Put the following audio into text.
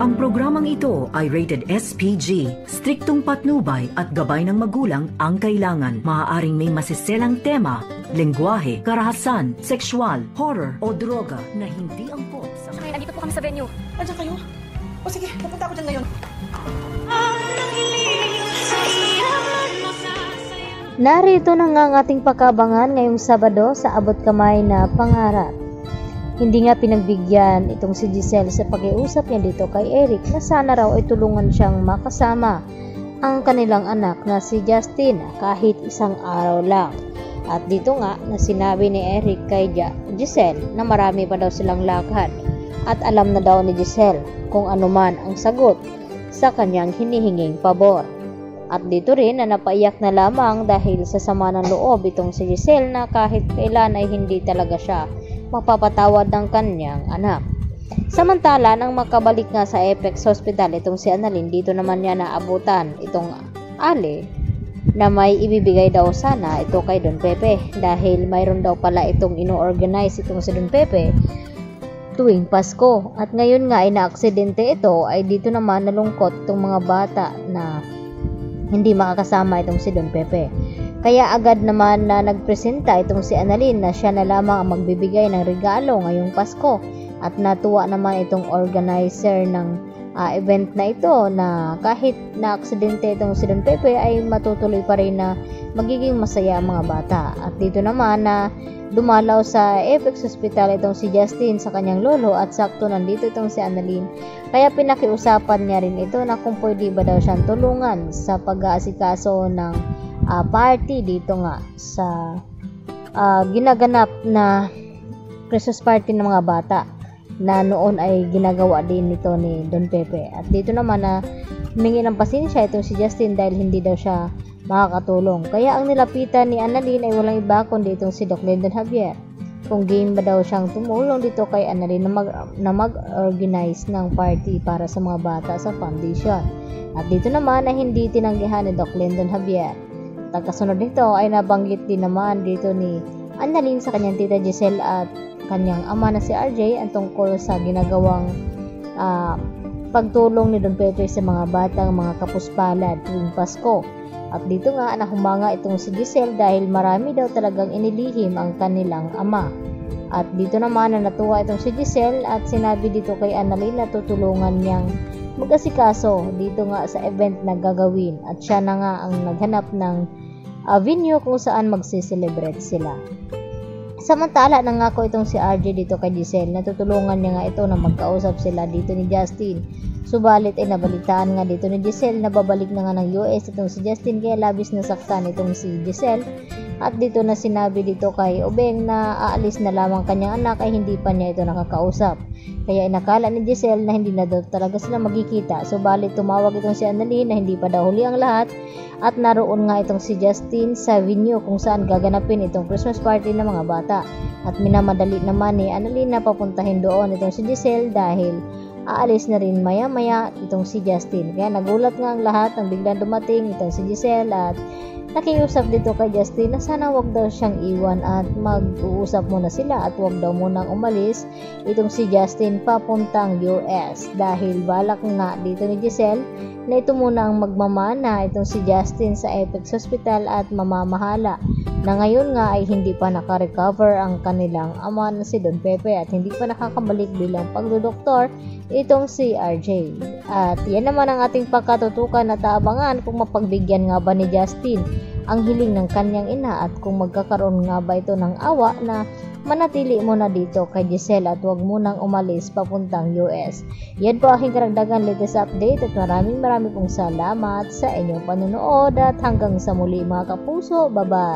Ang programang ito ay rated SPG. Striktong patnubay at gabay ng magulang ang kailangan. Maaaring may masiselang tema, lengguwahe, karahasan, sexual, horror o droga na hindi angkop sa... Ngayon, andito po kami sa venue. Andiyan kayo? O sige, pupunta ako dyan ngayon. Narito na nga ang ating pakabangan ngayong Sabado sa abot kamay na pangarap. Hindi nga pinagbigyan itong si Giselle sa pag-iusap niya dito kay Eric na sana raw ay tulungan siyang makasama ang kanilang anak na si Justin kahit isang araw lang. At dito nga na sinabi ni Eric kay Giselle na marami pa daw silang lakad at alam na daw ni Giselle kung ano man ang sagot sa kanyang hinihinging pabor. At dito rin na napaiyak na lamang dahil sa sama ng loob itong si Giselle na kahit kailan ay hindi talaga siya mapapatawad ng kanyang anak. Samantala, nang makabalik nga sa Apex Hospital itong si Annalyn, dito naman niya naabutan itong Ali na may ibibigay daw sana ito kay Don Pepe dahil mayroon daw pala itong ino-organize itong si Don Pepe tuwing Pasko. At ngayon nga ay na-aksidente ito, ay dito naman nalungkot itong mga bata na hindi makakasama itong si Don Pepe. Kaya agad naman na nagpresenta itong si Annalyn na siya na lamang ang magbibigay ng regalo ngayong Pasko. At natuwa naman itong organizer ng event na ito na kahit na-aksidente itong si Don Pepe ay matutuloy pa rin na magiging masaya ang mga bata. At dito naman na dumalaw sa Apex Hospital itong si Justin sa kanyang lolo at sakto nandito itong si Annalyn. Kaya pinakiusapan niya rin ito na kung pwede ba daw siyang tulungan sa pag-aasikaso ng party dito nga sa ginaganap na Christmas party ng mga bata na noon ay ginagawa din nito ni Don Pepe. At dito naman na humingi ng pasensya itong si Justin dahil hindi daw siya makakatulong. Kaya ang nilapitan ni Annalyn ay walang iba kundi itong si Doc Lyndon Javier. Kung game ba daw siyang tumulong dito kay Annalyn na mag-organize ng party para sa mga bata sa foundation. At dito naman ay hindi tinanggihan ni Doc Lyndon Javier. Kasunod nito ay nabanggit din naman dito ni Annalyn sa kanyang tita Giselle at kanyang ama na si RJ ang tungkol sa ginagawang pagtulong ni Don Pepe sa mga batang mga kapuspalad tuwing Pasko. At dito nga nahumanga itong si Giselle dahil marami daw talagang inilihim ang kanilang ama. At dito naman na natuwa itong si Giselle at sinabi dito kay Annalyn na tutulungan niyang mag-asikaso dito nga sa event na gagawin. At siya na nga ang naghanap ng venue kung saan magsiselebrate sila. Samantala nangako itong si RJ dito kay Giselle na tutulungan niya nga ito na magkausap sila dito ni Justin. Subalit ay nabalitaan nga dito ni Giselle na babalik na nga ng US itong si Justin kaya labis na saktan itong si Giselle. At dito na sinabi dito kay Obeng na aalis na lamang kanyang anak ay hindi pa niya ito nakakausap. Kaya inakala ni Giselle na hindi na daw talaga sila magkikita. Subalit tumawag itong si Annalyn na hindi pa daw huli ang lahat at naroon nga itong si Justin sa venue kung saan gaganapin itong Christmas party ng mga bata. At minamadali naman ni Annalyn na papuntahin doon itong si Giselle dahil aalis na rin maya-maya itong si Justin. Kaya nagulat nga ang lahat nang biglang dumating itong si Giselle at nakiusap dito kay Justin na sana wag daw siyang iwan at mag-uusap muna sila at wag daw munang umalis itong si Justin papuntang US dahil balak nga dito ni Giselle na ito muna ang magmamana itong si Justin sa Apex Hospital at mamamahala na ngayon nga ay hindi pa nakarecover ang kanilang ama na si Don Pepe at hindi pa nakakabalik bilang pagdodoktor itong si RJ. At yan naman ang ating pagkatutukan at aabangan kung mapagbigyan nga ba ni Justin ang hiling ng kanyang ina at kung magkakaroon nga ba ito ng awa na manatili muna dito kay Giselle at huwag munang umalis papuntang US. Yan po aking karagdagan latest update at maraming pong salamat sa inyong panonood at hanggang sa muli mga kapuso. Bye-bye!